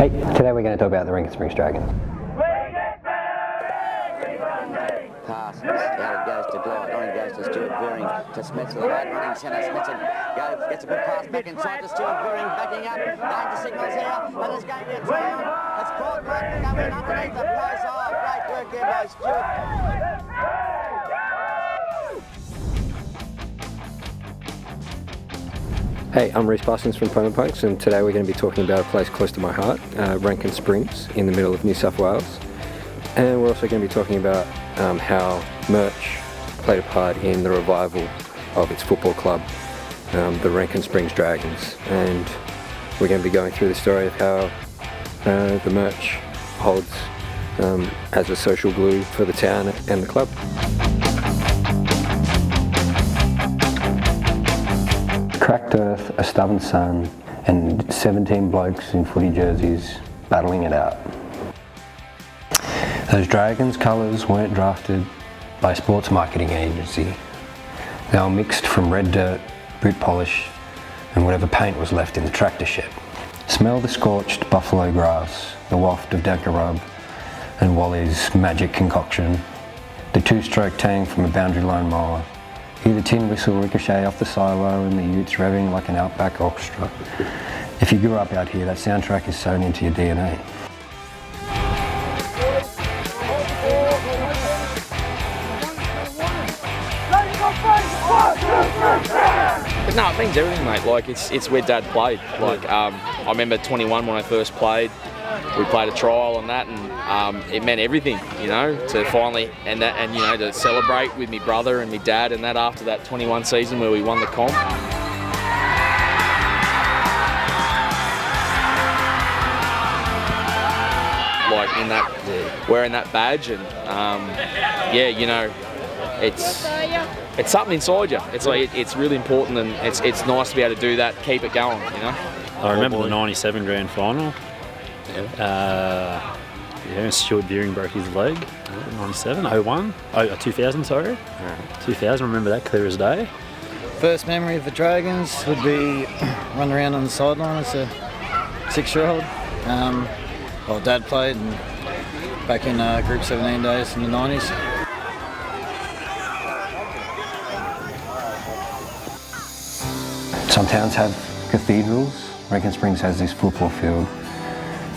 Hey, today we're going to talk about the Rankins Dragons. Pass, out it goes to Glide, on it goes to Stuart Veering, to Smith, the late running centre, Smithson gets a good pass back inside to Stuart Veering, backing up, going to signals here, and there's going to be a try on, it's caught Martin coming underneath the place, great work there by Stuart. Hey, I'm Reece Buskins from Plymouth Punks, and today we're going to be talking about a place close to my heart, Rankins Springs, in the middle of New South Wales. And we're also going to be talking about how merch played a part in the revival of its football club, the Rankins Dragons. And we're going to be going through the story of how the merch holds as a social glue for the town and the club. Cracked earth, a stubborn sun, and 17 blokes in footy jerseys battling it out. Those Dragons colours weren't drafted by a sports marketing agency. They were mixed from red dirt, boot polish, and whatever paint was left in the tractor shed. Smell the scorched buffalo grass, the waft of Danker Rub, and Wally's magic concoction, the two-stroke tang from a boundary line mower. Hear the tin whistle ricochet off the silo and the utes revving like an outback orchestra. If you grew up out here, that soundtrack is sewn into your DNA. But no, it means everything, mate. Like it's where Dad played. Like I remember 21 when I first played. We played a trial on that, and it meant everything, you know, to finally and you know to celebrate with me brother and me dad and that after that 21 season where we won the comp. Like in that, wearing that badge, and yeah, you know, it's something inside you. It's like it's really important, and it's nice to be able to do that, keep it going, you know. I remember the '97 grand final. Stuart Veering broke his leg. 97, 01, 2000, sorry. 2000, remember that clear as day. First memory of the Dragons would be run around on the sideline as a 6-year-old. Well, Dad played back in Group 17 days in the 90s. Some towns have cathedrals. Rankins Springs has this football field,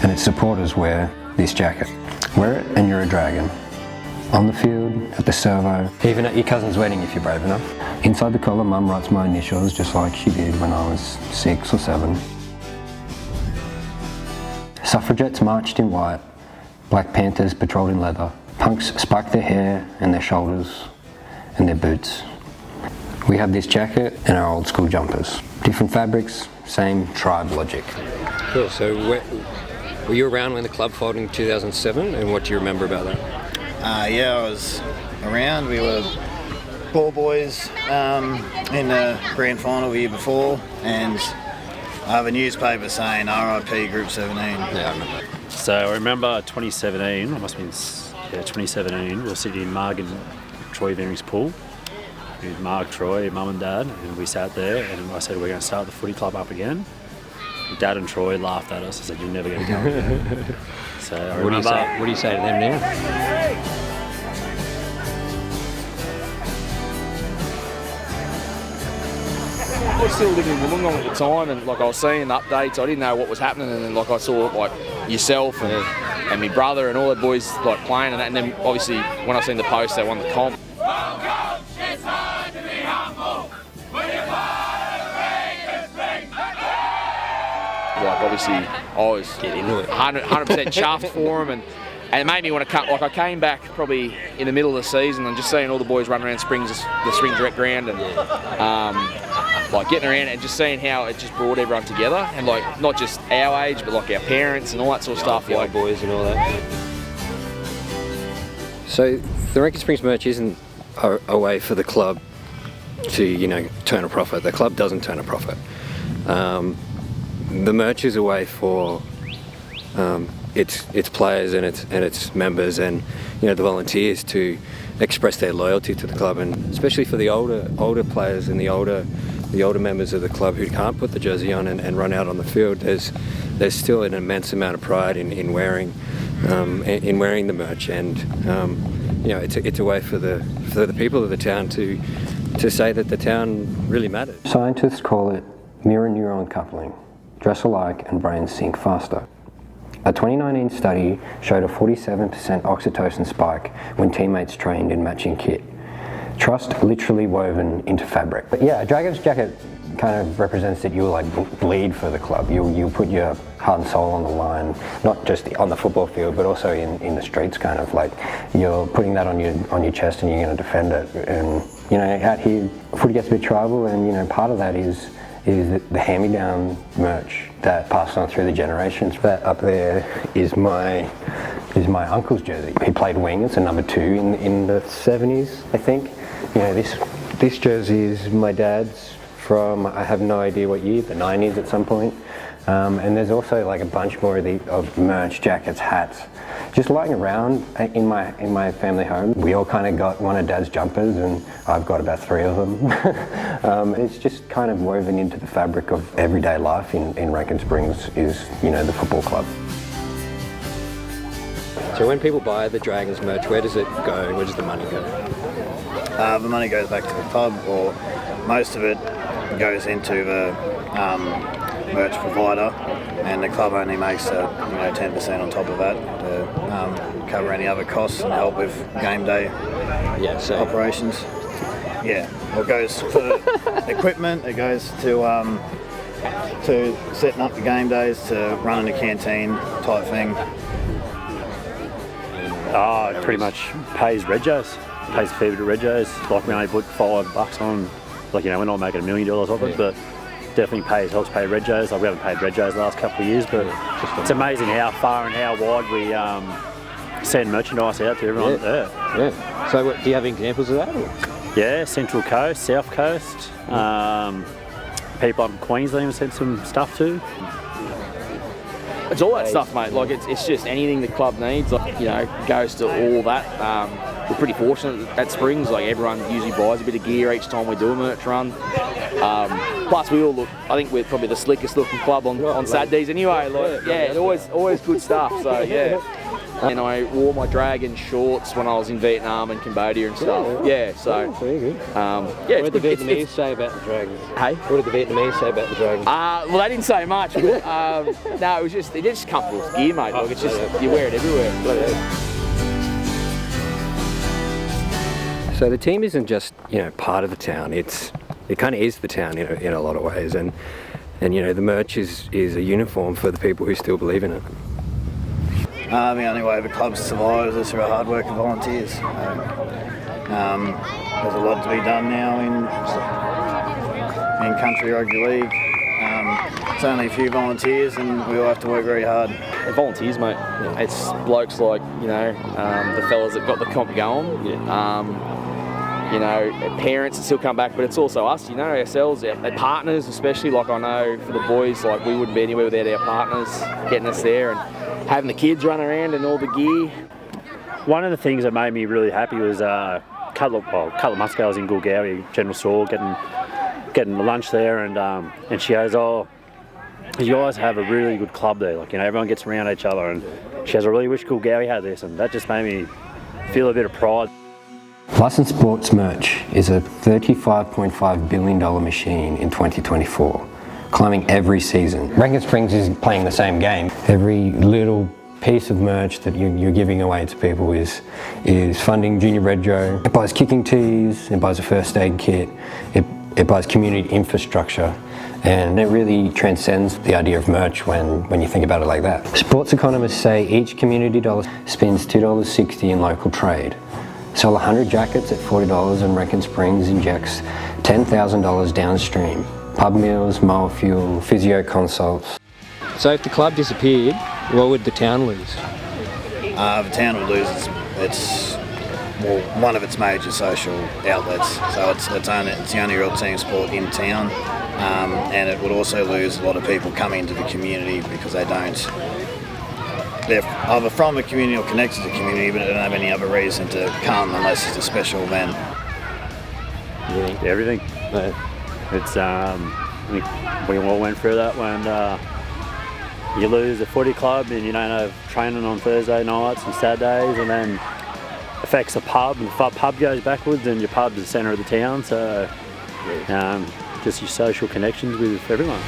and its supporters wear this jacket. Wear it and you're a Dragon. On the field, at the servo, even at your cousin's wedding if you're brave enough. Inside the collar, Mum writes my initials just like she did when I was 6 or 7. Suffragettes marched in white, Black Panthers patrolled in leather. Punks spiked their hair and their shoulders and their boots. We have this jacket and our old school jumpers. Different fabrics, same tribe logic. Cool, so were you around when the club folded in 2007, and what do you remember about that? Yeah, I was around. We were ball boys in the grand final the year before, and I have a newspaper saying RIP Group 17. Yeah, I remember. So I remember 2017, it must have been 2017, we were sitting in Marg and Troy Veering's pool with Marg, Troy, Mum and Dad, and we sat there and I said we're going to start the footy club up again. Dad and Troy laughed at us and said, "You're never going to go again." So I remember. What do you say to them now? I was still living in Wollongong at the time, and like I was seeing updates, I didn't know what was happening, and then like I saw like yourself and my brother and all the boys like playing and that, and then obviously when I seen the post, they won the comp. Like obviously I was 100% chuffed for him, and it made me want to cut. Like I came back probably in the middle of the season and just seeing all the boys running around the Springs Direct Ground, and like getting around and just seeing how it just brought everyone together, and like not just our age but like our parents and all that sort of stuff, like boys and all that. So the Rankins Springs merch isn't a way for the club to, you know, turn a profit. The club doesn't turn a profit. The merch is a way for its players and its members and, you know, the volunteers to express their loyalty to the club, and especially for the older players and the older members of the club who can't put the jersey on and run out on the field. There's still an immense amount of pride in wearing the merch, and it's a way for the people of the town to say that the town really matters. Scientists call it mirror neuron coupling. Dress alike and brains sync faster. A 2019 study showed a 47% oxytocin spike when teammates trained in matching kit. Trust literally woven into fabric. But yeah, a Dragons jacket kind of represents that you'll like bleed for the club. You'll put your heart and soul on the line, not just on the football field, but also in the streets. Kind of like you're putting that on your chest, and you're going to defend it. And out here, footy gets a bit tribal, and part of that is the hand-me-down merch that passed on through the generations. That up there is my uncle's jersey. He played wing. It's a number 2 in the 70s, I think. This jersey is my dad's from, I have no idea what year, the 90s at some point. And there's also like a bunch more of merch, jackets, hats, just lying around in my family home. We all kind of got one of Dad's jumpers, and I've got about 3 of them. It's just kind of woven into the fabric of everyday life in Rankins Springs is, the football club. So when people buy the Dragons merch, where does it go? Where does the money go? The money goes back to the club, or most of it goes into the merch provider, and the club only makes 10% on top of that to cover any other costs and help with game day operations. Yeah, well, it goes for equipment. It goes to setting up the game days, to running the canteen type thing. It pretty much pays regos. Pays a fair bit of regos. Like we only put $5 on. We're not making $1 million off it, but definitely helps pay regos. We haven't paid regos the last couple of years, but it's amazing how far and how wide we send merchandise out to everyone. Yeah. So do you have examples of that? Or? Yeah, Central Coast, South Coast. People up in Queensland sent some stuff too. It's all that stuff, mate. It's just anything the club needs. Goes to all that. We're pretty fortunate at Springs. Everyone usually buys a bit of gear each time we do a merch run. Plus, we all look. I think we're probably the slickest looking club on Saturdays anyway. Always good stuff. So yeah. And I wore my Dragon shorts when I was in Vietnam and Cambodia and stuff. Yeah, so. Very good. What did the Vietnamese say about the Dragons? Hey? What did the Vietnamese say about the Dragons? Well, they didn't say much. But, no, it's just comfortable gear, mate. It's just, you wear it everywhere. So the team isn't just part of the town. It kind of is the town in a lot of ways, and the merch is a uniform for the people who still believe in it. The only way the club survives is through hard work of volunteers. There's a lot to be done now in country rugby league. It's only a few volunteers, and we all have to work very hard. The volunteers, mate. It's blokes like the fellas that got the comp going. Parents that still come back, but it's also us, ourselves, our partners especially. I know for the boys, we wouldn't be anywhere without our partners getting us there and having the kids run around and all the gear. One of the things that made me really happy was a couple of months ago I was in Gulgawi General Store getting lunch there, and she goes, you guys have a really good club there. Everyone gets around each other, and she goes, I really wish Gulgawi had this, and that just made me feel a bit of pride. Licensed sports merch is a $35.5 billion machine in 2024, climbing every season. Rankins Springs is playing the same game. Every little piece of merch that you're giving away to people is funding Junior Red Joe. It buys kicking tees, it buys a first aid kit, it buys community infrastructure, and it really transcends the idea of merch when you think about it like that. Sports economists say each community dollar spends $2.60 in local trade. Sell 100 jackets at $40 and Rankins Springs injects $10,000 downstream. Pub meals, mower fuel, physio consults. So if the club disappeared, what would the town lose? The town would lose one of its major social outlets. So it's the only real team sport in town, and it would also lose a lot of people coming into the community because they don't they're either from a community or connected to the community, but they don't have any other reason to come unless it's a special event. Everything. It's I think we all went through that when you lose a footy club and you don't have training on Thursday nights and Saturdays, and then affects the pub, and the pub goes backwards, and your pub's the centre of the town. So just your social connections with everyone.